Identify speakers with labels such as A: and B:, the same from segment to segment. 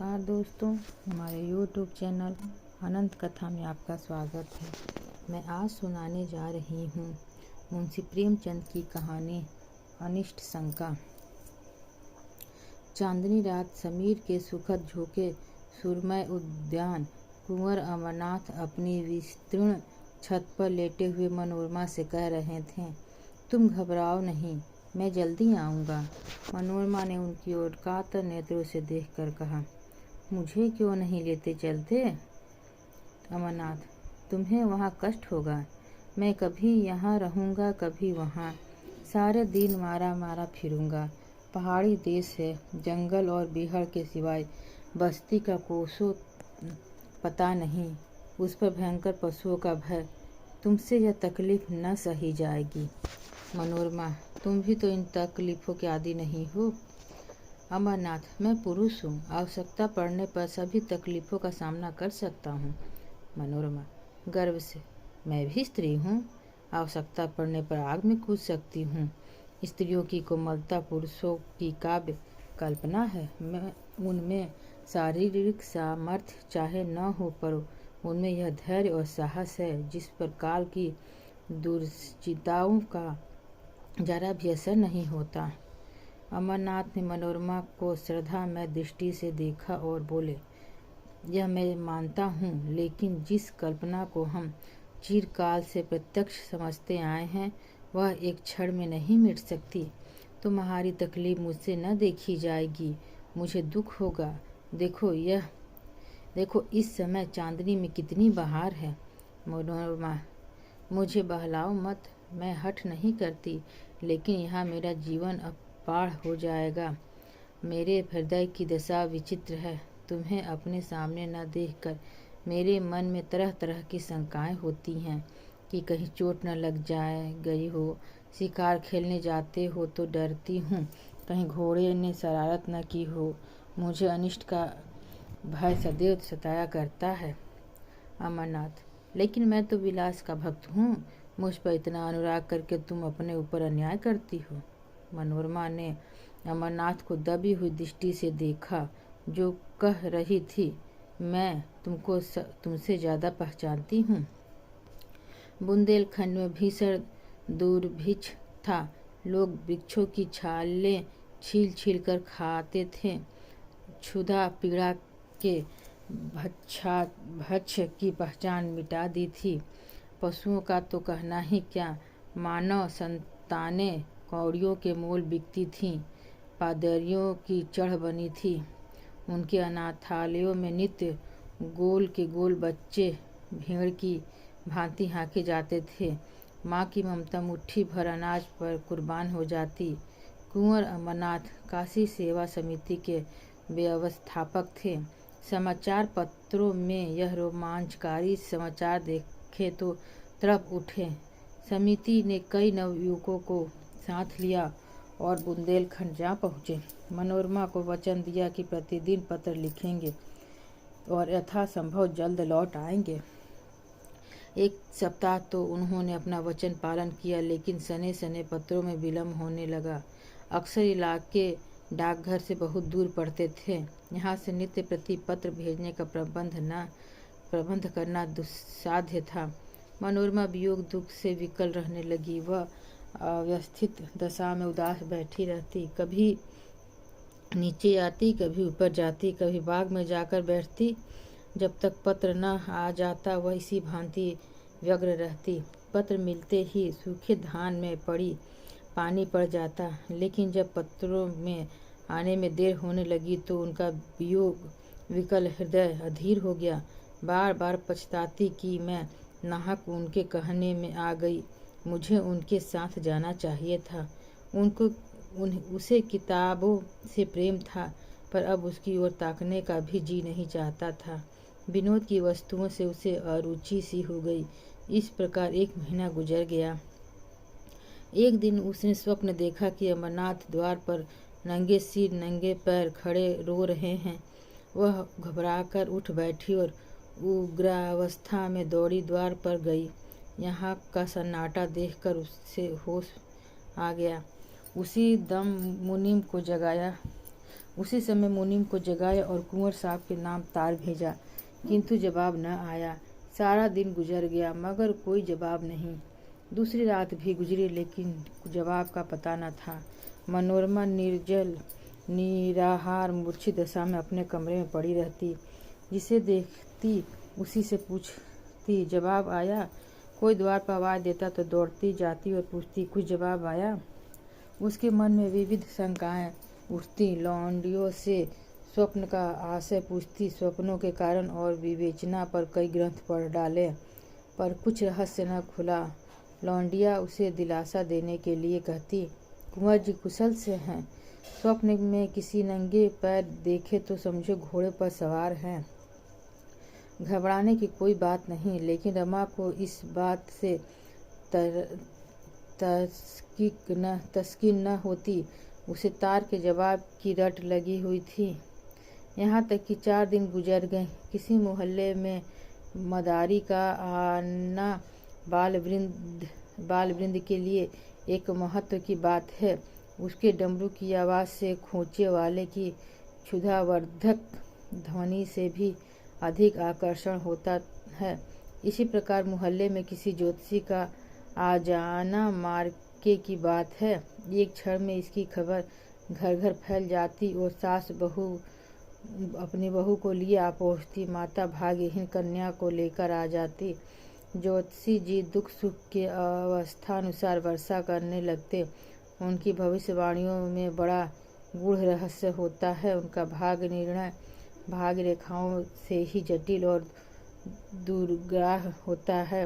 A: नमस्कार दोस्तों, हमारे YouTube चैनल अनंत कथा में आपका स्वागत है। मैं आज सुनाने जा रही हूँ मुंशी प्रेमचंद की कहानी अनिष्ट शंका। चांदनी रात समीर के सुखद झोंके सुरमय उद्यान कुंवर अमरनाथ अपनी विस्तीर्ण छत पर लेटे हुए मनोरमा से कह रहे थे, तुम घबराओ नहीं, मैं जल्दी आऊँगा। मनोरमा ने उनकी ओर कातर नेत्रों से देखकर कहा, मुझे क्यों नहीं लेते चलते? अमरनाथ, तुम्हें वहाँ कष्ट होगा। मैं कभी यहाँ रहूँगा, कभी वहाँ। सारे दिन मारा मारा फिरूँगा। पहाड़ी देश है, जंगल और बिहड़ के सिवाय बस्ती का कोसों पता नहीं। उस पर भयंकर पशुओं का भय। तुमसे यह तकलीफ न सही जाएगी। मनोरमा, तुम भी तो इन तकलीफ़ों के आदी नहीं हो। अमरनाथ, मैं पुरुष हूँ, आवश्यकता पड़ने पर सभी तकलीफ़ों का सामना कर सकता हूँ। मनोरमा गर्व से, मैं भी स्त्री हूँ, आवश्यकता पड़ने पर आग में कूद सकती हूँ। स्त्रियों की कोमलता पुरुषों की काव्य कल्पना है। मैं उनमें शारीरिक सामर्थ्य चाहे न हो, पर उनमें यह धैर्य और साहस है जिस पर काल की दुर्चिंताओं का जरा भी असर नहीं होता। अमरनाथ ने मनोरमा को श्रद्धामय दृष्टि से देखा और बोले, यह मैं मानता हूँ, लेकिन जिस कल्पना को हम चिरकाल से प्रत्यक्ष समझते आए हैं वह एक क्षण में नहीं मिट सकती। तुम्हारी तकलीफ मुझसे न देखी जाएगी, मुझे दुख होगा। देखो इस समय चांदनी में कितनी बहार है। मनोरमा, मुझे बहलाओ मत, मैं हठ नहीं करती, लेकिन यहाँ मेरा जीवन अब पार हो जाएगा। मेरे हृदय की दशा विचित्र है। तुम्हें अपने सामने न देखकर मेरे मन में तरह तरह की शंकाएं होती हैं कि कहीं चोट न लग गई हो। शिकार खेलने जाते हो तो डरती हूँ, कहीं घोड़े ने शरारत न की हो। मुझे अनिष्ट का भय सदैव सताया करता है। अमरनाथ, लेकिन मैं तो विलास का भक्त हूँ। मुझ पर इतना अनुराग करके तुम अपने ऊपर अन्याय करती हो। मनोरमा ने अमरनाथ को दबी हुई दृष्टि से देखा, जो कह रही थी, मैं तुमसे ज़्यादा पहचानती हूँ। बुंदेलखंड में भीषण दुर्भिक्ष था। लोग वृक्षों की छालें छील छील कर खाते थे। क्षुधा पीड़ा के भक्ष्य की पहचान मिटा दी थी। पशुओं का तो कहना ही क्या, मानव संतानें कौड़ियों के मोल बिकती थीं। पादरियों की चढ़ बनी थी। उनके अनाथालयों में नित्य गोल के गोल बच्चे भेड़ की भांति हाँके जाते थे। माँ की ममता मुट्ठी भर अनाज पर कुर्बान हो जाती। कुंवर अमरनाथ काशी सेवा समिति के व्यवस्थापक थे। समाचार पत्रों में यह रोमांचकारी समाचार देखे तो तड़प उठे। समिति ने कई नवयुवकों को साथ लिया और बुंदेलखंड जा पहुँचे। मनोरमा को वचन दिया कि प्रतिदिन पत्र लिखेंगे और यथासंभव जल्द लौट आएंगे। एक सप्ताह तो उन्होंने अपना वचन पालन किया, लेकिन सने सने पत्रों में विलम्ब होने लगा। अक्सर इलाके डाकघर से बहुत दूर पड़ते थे। यहाँ से नित्य प्रति पत्र भेजने का प्रबंध करना दुस्साध्य था। मनोरमा वियोग दुख से विकल रहने लगी। वह अव्यवस्थित दशा में उदास बैठी रहती। कभी नीचे आती, कभी ऊपर जाती, कभी बाग में जाकर बैठती। जब तक पत्र न आ जाता वह इसी भांति व्यग्र रहती। पत्र मिलते ही सूखे धान में पानी पड़ जाता, लेकिन जब पत्रों में आने में देर होने लगी तो उनका वियोग विकल हृदय अधीर हो गया। बार बार पछताती कि मैं नाहक उनके कहने में आ गई। मुझे उनके साथ जाना चाहिए था। उसे किताबों से प्रेम था, पर अब उसकी ओर ताकने का भी जी नहीं चाहता था। विनोद की वस्तुओं से उसे अरुचि सी हो गई। इस प्रकार एक महीना गुजर गया। एक दिन उसने स्वप्न देखा कि अमरनाथ द्वार पर नंगे सिर नंगे पैर खड़े रो रहे हैं। वह घबराकर उठ बैठी और उग्रावस्था में दौड़ी द्वार पर गई। यहाँ का सन्नाटा देखकर उससे होश आ गया। उसी दम मुनीम को जगाया। उसी समय मुनीम को जगाया और कुंवर साहब के नाम तार भेजा, किंतु जवाब न आया। सारा दिन गुजर गया मगर कोई जवाब नहीं। दूसरी रात भी गुजरी लेकिन जवाब का पता न था। मनोरमा निर्जल निराहार मूर्छित दशा में अपने कमरे में पड़ी रहती। जिसे देखती उसी से पूछती, जवाब आया? कोई द्वार पर आवाज़ देता तो दौड़ती जाती और पूछती, कुछ जवाब आया? उसके मन में विविध शंकाएं उठती। लौंडियों से स्वप्न का आशय पूछती, स्वप्नों के कारण और विवेचना पर कई ग्रंथ पढ़ डाले पर कुछ रहस्य न खुला। लौंडिया उसे दिलासा देने के लिए कहती, कुंवर जी कुशल से हैं। स्वप्न में किसी नंगे पैर देखे तो समझो घोड़े पर सवार हैं। घबराने की कोई बात नहीं। लेकिन रमा को इस बात से तस्कीन न होती। उसे तार के जवाब की रट लगी हुई थी। यहाँ तक कि 4 दिन गुजर गए। किसी मोहल्ले में मदारी का आना बाल वृंद के लिए एक महत्व की बात है। उसके डमरू की आवाज़ से खोचे वाले की क्षुधावर्धक ध्वनि से भी अधिक आकर्षण होता है। इसी प्रकार मोहल्ले में किसी ज्योतिषी का आ जाना मार्के की बात है। एक क्षण में इसकी खबर घर घर फैल जाती और सास बहू अपनी बहू को लिए आ पहुँचती। माता भाग्यहीन कन्या को लेकर आ जाती। ज्योतिषी जी दुख सुख के अवस्थानुसार वर्षा करने लगते। उनकी भविष्यवाणियों में बड़ा गूढ़ रहस्य होता है। उनका भाग्य निर्णय भाग्य रेखाओं से ही जटिल और दुर्ग्राह होता है।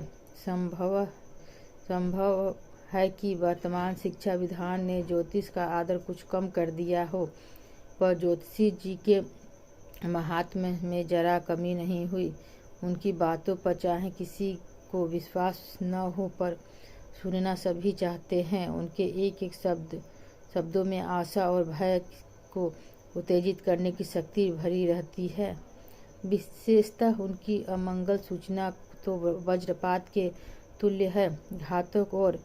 A: संभव है कि वर्तमान शिक्षा विधान ने ज्योतिष का आदर कुछ कम कर दिया हो, पर ज्योतिषी जी के महात्म्य में जरा कमी नहीं हुई। उनकी बातों पर चाहे किसी को विश्वास न हो, पर सुनना सभी चाहते हैं। उनके एक एक शब्दों में आशा और भय को उत्तेजित करने की शक्ति भरी रहती है। विशेषतः उनकी अमंगल सूचना तो वज्रपात के तुल्य है। घातक और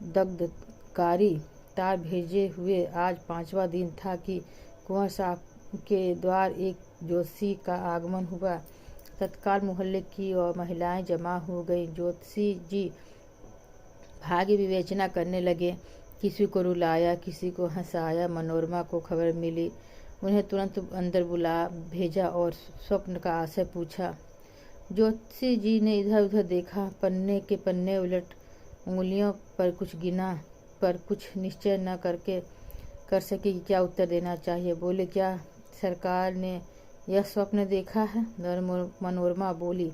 A: दग्धकारी तार भेजे हुए आज 5वां दिन था कि कुंवर साहब के द्वार एक ज्योतिषी का आगमन हुआ। तत्काल मोहल्ले की और महिलाएं जमा हो गईं। ज्योतिषी जी भाग्य विवेचना करने लगे। किसी को रुलाया, किसी को हंसाया। मनोरमा को खबर मिली। उन्हें तुरंत अंदर बुला भेजा और स्वप्न का आशय पूछा। ज्योतिषी जी ने इधर उधर देखा, पन्ने के पन्ने उलट उंगलियों पर कुछ गिना, पर कुछ निश्चय न कर सके कि क्या उत्तर देना चाहिए। बोले, क्या सरकार ने यह स्वप्न देखा है? मनोरमा बोली,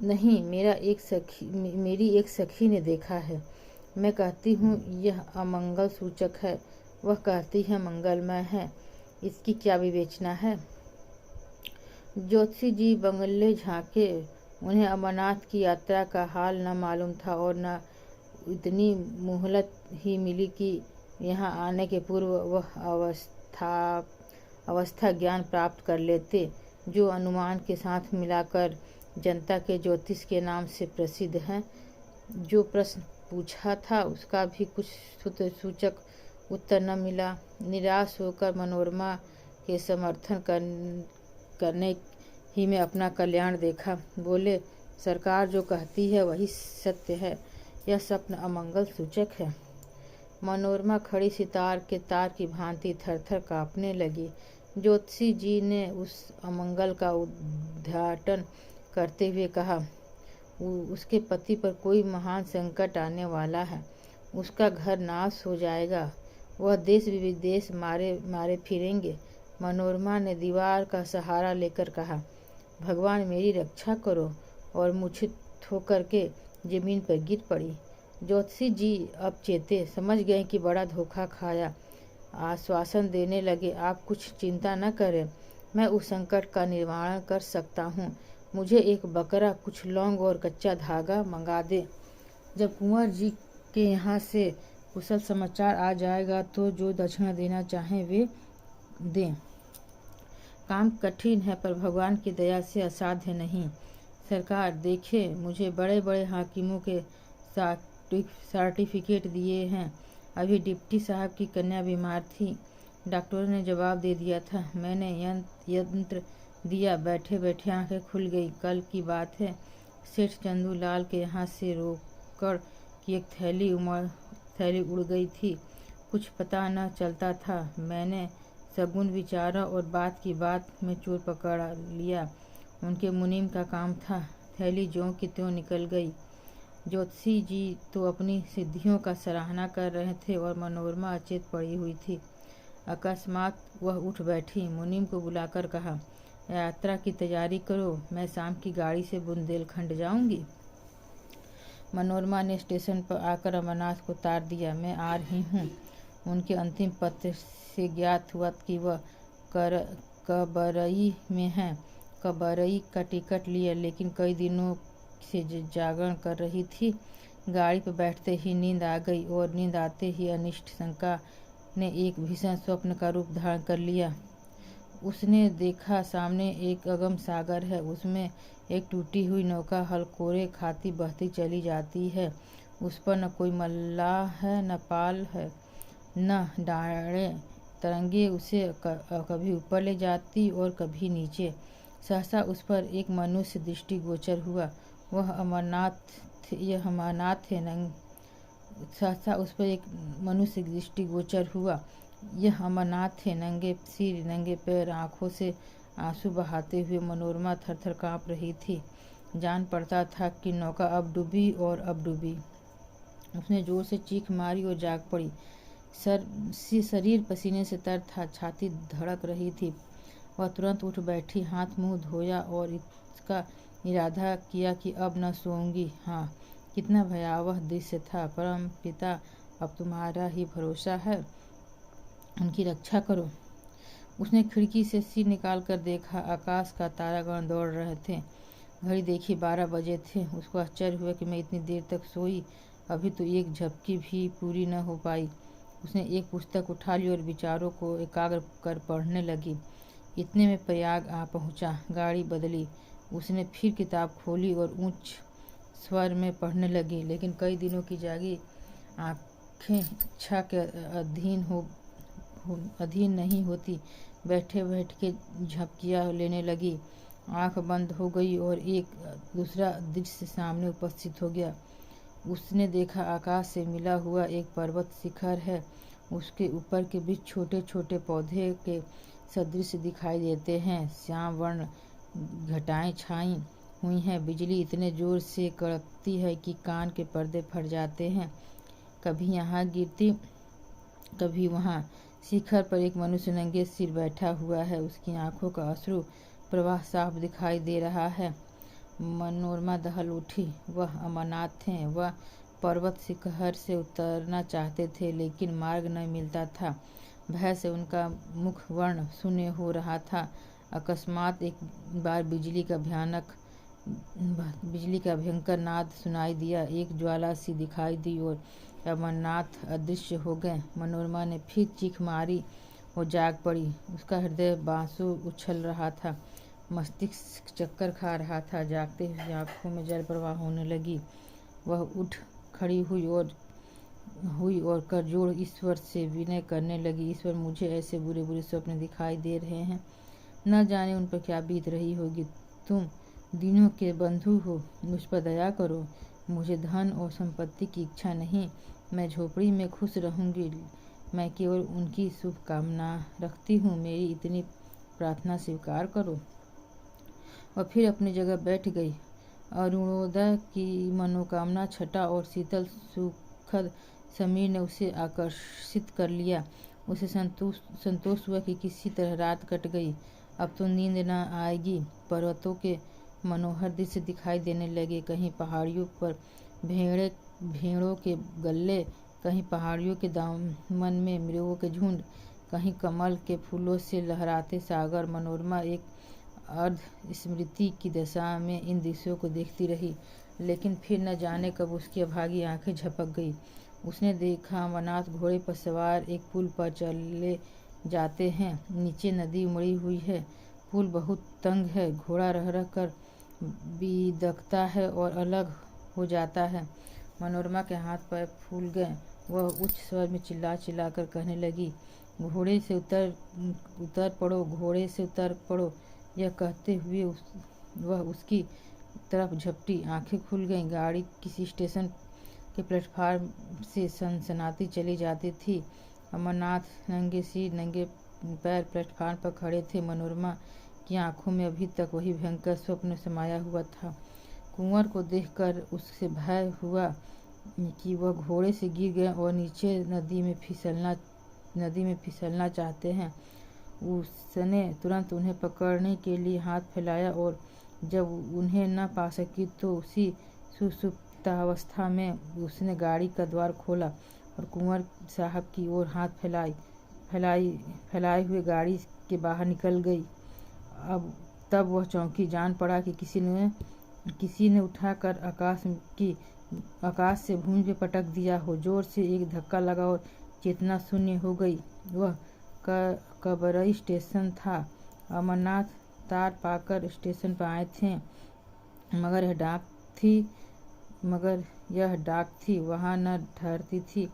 A: नहीं, मेरी एक सखी ने देखा है। मैं कहती हूँ यह अमंगल सूचक है, वह कहती है मंगलमय है। इसकी क्या विवेचना है? ज्योतिषी जी बंगले झांके। उन्हें अमरनाथ की यात्रा का हाल न मालूम था और न इतनी मोहलत ही मिली कि यहाँ आने के पूर्व वह अवस्था ज्ञान प्राप्त कर लेते, जो अनुमान के साथ मिलाकर जनता के ज्योतिष के नाम से प्रसिद्ध है। जो प्रश्न पूछा था उसका भी कुछ सूचक उत्तर न मिला। निराश होकर मनोरमा के समर्थन करने ही में अपना कल्याण देखा। बोले, सरकार जो कहती है वही सत्य है, यह स्वप्न अमंगल सूचक है। मनोरमा खड़ी सितार के तार की भांति थरथर कांपने लगी। ज्योतिषी जी ने उस अमंगल का उद्घाटन करते हुए कहा, उसके पति पर कोई महान संकट आने वाला है। उसका घर नाश हो जाएगा। वह देश विदेश मारे फिरेंगे। मनोरमा ने दीवार का सहारा लेकर कहा, भगवान मेरी रक्षा करो, और मूर्छित होकर के जमीन पर गिर पड़ी। ज्योतिषी जी अब चेते, समझ गए कि बड़ा धोखा खाया। आश्वासन देने लगे, आप कुछ चिंता न करें, मैं उस संकट का निवारण कर सकता हूँ। मुझे एक बकरा, कुछ लौंग और कच्चा धागा मंगा दे। जब कुंवर जी के यहाँ से कुशल समाचार आ जाएगा तो जो दक्षिणा देना चाहें वे दें। काम कठिन है पर भगवान की दया से असाध्य नहीं। सरकार देखे, मुझे बड़े बड़े हाकिमों के सर्टिफिकेट दिए हैं। अभी डिप्टी साहब की कन्या बीमार थी, डॉक्टरों ने जवाब दे दिया था। मैंने यंत्र दिया। बैठे बैठे आंखें खुल गई। कल की बात है, सेठ चंदू लाल के यहाँ से रोकड़ की एक थैली उड़ गई थी। कुछ पता न चलता था। मैंने सगुन विचारा और बात की बात में चोर पकड़ लिया। उनके मुनीम का काम था। थैली ज्यों की त्यों निकल गई। ज्योतिषी जी तो अपनी सिद्धियों का सराहना कर रहे थे और मनोरमा अचेत पड़ी हुई थी। अकस्मात वह उठ बैठी। मुनीम को बुलाकर कहा, यात्रा की तैयारी करो, मैं शाम की गाड़ी से बुंदेलखंड जाऊंगी। मनोरमा ने स्टेशन पर आकर अमरनाथ को तार दिया। मैं आ रही हूँ। उनके अंतिम पत्र से ज्ञात हुआ कि वह कबरई में हैं। कबरई का टिकट लिया, लेकिन कई दिनों से जागरण कर रही थी। गाड़ी पर बैठते ही नींद आ गई और नींद आते ही अनिष्ट शंका ने एक भीषण स्वप्न का रूप धारण कर लिया। उसने देखा सामने एक अगम सागर है। उसमें एक टूटी हुई नौका हलकोरे खाती बहती चली जाती है। उस पर न कोई मल्लाह है, न पाल है, न डाणे। तरंगे उसे कभी ऊपर ले जाती और कभी नीचे। सहसा उस पर एक मनुष्य दृष्टिगोचर हुआ। वह अमरनाथ है। सहसा उस पर एक मनुष्य दृष्टिगोचर हुआ। यह अमरनाथ थे। नंगे सिर, नंगे पैर, आंखों से आंसू बहाते हुए मनोरमा थरथर कांप रही थी। जान पड़ता था कि नौका अब डूबी और अब डूबी। उसने जोर से चीख मारी और जाग पड़ी। शरीर पसीने से तर था, छाती धड़क रही थी। वह तुरंत उठ बैठी, हाथ मुंह धोया और इसका इरादा किया कि अब न सोऊंगी। हाँ, कितना भयावह दृश्य था। परम पिता, अब तुम्हारा ही भरोसा है, उनकी रक्षा करो। उसने खिड़की से सिर निकाल कर देखा। आकाश का तारागण दौड़ रहे थे। घड़ी देखी, 12 बजे थे। उसको आश्चर्य हुआ कि मैं इतनी देर तक सोई, अभी तो एक झपकी भी पूरी न हो पाई। उसने एक पुस्तक उठा ली और विचारों को एकाग्र कर पढ़ने लगी। इतने में प्रयाग आ पहुंचा। गाड़ी बदली। उसने फिर किताब खोली और उच्च स्वर में पढ़ने लगी, लेकिन कई दिनों की जागी आंखें इच्छा के अधीन नहीं होती। बैठे बैठ के झपकियाँ लेने लगी। आंख बंद हो गई और एक दूसरा दृश्य सामने उपस्थित हो गया। उसने देखा आकाश से मिला हुआ एक पर्वत शिखर है। उसके ऊपर के बीच छोटे छोटे पौधे के सदृश दिखाई देते हैं। श्याम वर्ण घटाएं छाई हुई हैं। बिजली इतने जोर से कड़कती है कि कान के पर्दे फट जाते हैं। कभी यहाँ गिरती, कभी वहाँ। शिखर पर एक मनुष्य नंगे सिर बैठा हुआ है। उसकी आंखों का अश्रु प्रवाह साफ दिखाई दे रहा है। मनोरमा दहल उठी। वह अमरनाथ थे। वह पर्वत शिखर से उतरना चाहते थे, लेकिन मार्ग न मिलता था। भय से उनका मुख वर्ण शून्य हो रहा था। अकस्मात एक बार बिजली का भयंकर नाद सुनाई दिया। एक ज्वाला सी दिखाई दी और अमरनाथ अदृश्य हो गए। मनोरमा ने फिर चीख मारी और जाग पड़ी। उसका हृदय बांसुर उछल रहा था। मस्तिष्क चक्कर खा रहा था। जागते हुए आंखों में जल प्रवाह होने लगी। वह उठ खड़ी हुई और करजोड़ ईश्वर से विनय करने लगी। ईश्वर, मुझे ऐसे बुरे बुरे स्वप्न दिखाई दे रहे हैं। न जाने उन पर क्या बीत रही होगी। तुम दिनों के बंधु हो, मुझ पर दया करो। मुझे धन और संपत्ति की इच्छा नहीं। मैं झोपड़ी में खुश रहूंगी। मैं केवल उनकी शुभकामना रखती हूँ। मेरी इतनी प्रार्थना स्वीकार करो। और फिर अपनी जगह बैठ गई। अरुणोदय की मनोकामना छटा और शीतल सुखद समीर ने उसे आकर्षित कर लिया। उसे संतोष हुआ कि किसी तरह रात कट गई। अब तो नींद न आएगी। पर्वतों के मनोहर दृश्य दिखाई देने लगे। कहीं पहाड़ियों पर भेड़ों के गल्ले, कहीं पहाड़ियों के दामन में मृगों के झुंड, कहीं कमल के फूलों से लहराते सागर। मनोरमा एक अर्ध स्मृति की दशा में इन दृश्यों को देखती रही, लेकिन फिर न जाने कब उसकी अभागी आंखें झपक गई। उसने देखा अमरनाथ घोड़े पर सवार एक पुल पर चले जाते हैं। नीचे नदी उमड़ी हुई है। पुल बहुत तंग है। घोड़ा रह रह कर बिदकता है और अलग हो जाता है। मनोरमा के हाथ पैर फूल गए। वह उच्च स्वर में चिल्ला चिल्ला कर कहने लगी, घोड़े से उतर पड़ो, घोड़े से उतर पड़ो। यह कहते हुए वह उसकी तरफ झपटी। आंखें खुल गईं। गाड़ी किसी स्टेशन के प्लेटफार्म से सनसनाती चली जाती थी। अमरनाथ नंगे सिर नंगे पैर प्लेटफार्म पर खड़े थे। मनोरमा की आंखों में अभी तक वही भयंकर स्वप्न समाया हुआ था। कुंवर को देखकर उसे भय हुआ कि वह घोड़े से गिर गए और नीचे नदी में फिसलना चाहते हैं। उसने तुरंत उन्हें पकड़ने के लिए हाथ फैलाया और जब उन्हें न पा सकी तो उसी सुसुप्तावस्था में उसने गाड़ी का द्वार खोला और कुंवर साहब की ओर हाथ फैलाए हुए गाड़ी के बाहर निकल गई। तब वह चौंकी। जान पड़ा कि किसी ने उठाकर आकाश से भूमि पे पटक दिया हो। जोर से एक धक्का लगा और चेतना शून्य हो गई। वह कबरई स्टेशन था। अमरनाथ तार पाकर स्टेशन पर आए थे, मगर यह डाक थी वहाँ न ठहरती थी।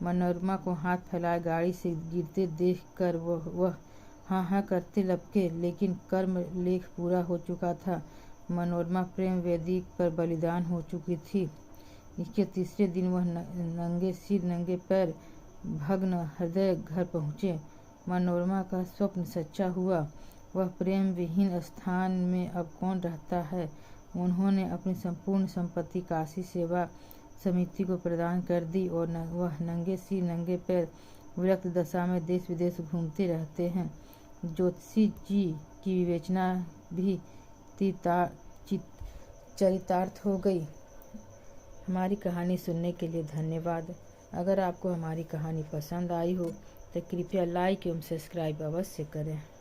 A: मनोरमा को हाथ फैलाए गाड़ी से गिरते देखकर वह हाँ करते लपके, लेकिन कर्म लेख पूरा हो चुका था। मनोरमा प्रेम वेदी पर बलिदान हो चुकी थी। इसके तीसरे दिन वह नंगे सिर नंगे पैर भग्न हृदय घर पहुँचे। मनोरमा का स्वप्न सच्चा हुआ। वह प्रेम विहीन स्थान में अब कौन रहता है। उन्होंने अपनी संपूर्ण संपत्ति काशी सेवा समिति को प्रदान कर दी और वह नंगे सिर नंगे पैर विरक्त दशा में देश विदेश घूमते रहते हैं। ज्योतिषी जी की विवेचना भी चरितार्थ हो गई। हमारी कहानी सुनने के लिए धन्यवाद। अगर आपको हमारी कहानी पसंद आई हो तो कृपया लाइक एवं सब्सक्राइब अवश्य करें।